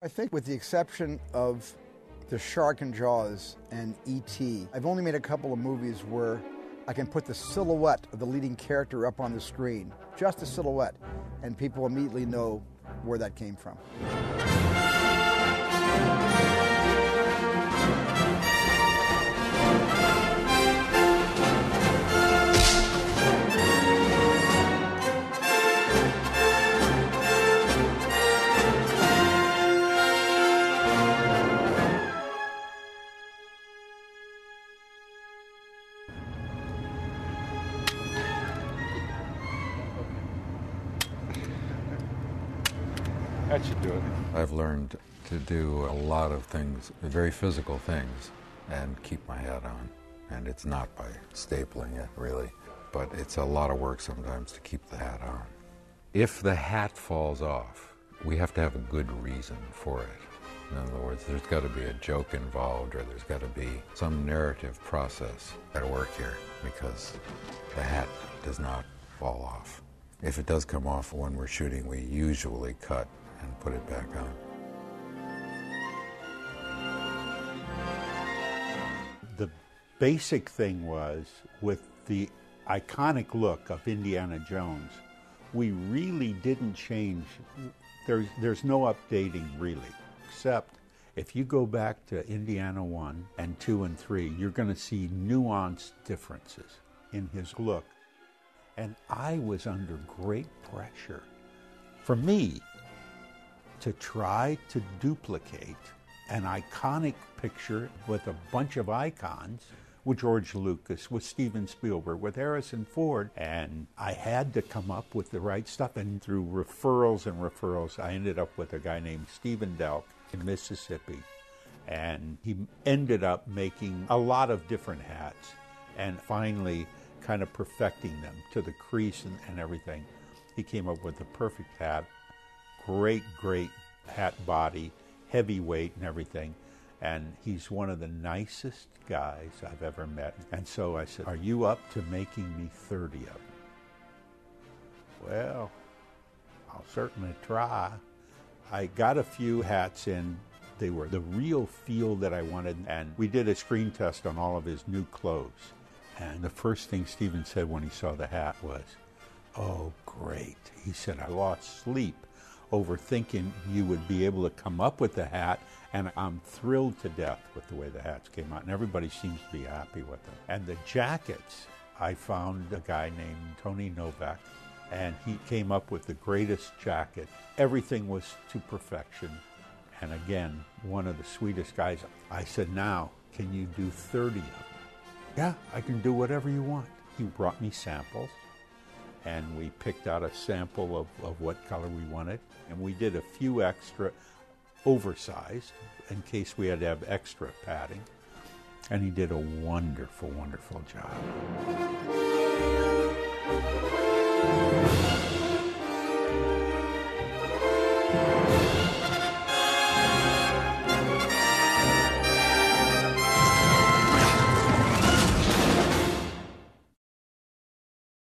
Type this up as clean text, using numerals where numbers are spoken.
I think with the exception of The Shark in Jaws and E.T., I've only made a couple of movies where I can put the silhouette of the leading character up on the screen, just a silhouette, and people immediately know where that came from. That should do it. I've learned to do a lot of things, very physical things, and keep my hat on. And it's not by stapling it, really, but it's a lot of work sometimes to keep the hat on. If the hat falls off, we have to have a good reason for it. In other words, there's got to be a joke involved, or there's got to be some narrative process at work here, because the hat does not fall off. If it does come off when we're shooting, we usually cut and put it back on. The basic thing was, with the iconic look of Indiana Jones, we really didn't change. There's no updating, really, except if you go back to Indiana 1 and 2 and 3, you're going to see nuanced differences in his look. And I was under great pressure, for me, to try to duplicate an iconic picture with a bunch of icons, with George Lucas, with Steven Spielberg, with Harrison Ford, and I had to come up with the right stuff. And through referrals and referrals, I ended up with a guy named Stephen Delk in Mississippi, and he ended up making a lot of different hats, and finally kind of perfecting them to the crease and everything. He came up with the perfect hat, great hat body, heavyweight and everything. And he's one of the nicest guys I've ever met. And so I said, "Are you up to making me 30 of them?" "Well, I'll certainly try." I got a few hats in. They were the real feel that I wanted. And we did a screen test on all of his new clothes. And the first thing Steven said when he saw the hat was, "Oh, great." He said, "I lost sleep over thinking you would be able to come up with the hat, and I'm thrilled to death with the way the hats came out, and everybody seems to be happy with them." And the jackets, I found a guy named Tony Novak, and he came up with the greatest jacket. Everything was to perfection. And again, one of the sweetest guys. I said, "Now, can you do 30 of them?" "Yeah, I can do whatever you want." He brought me samples, and we picked out a sample of what color we wanted. And we did a few extra oversized in case we had to have extra padding. And he did a wonderful, wonderful job.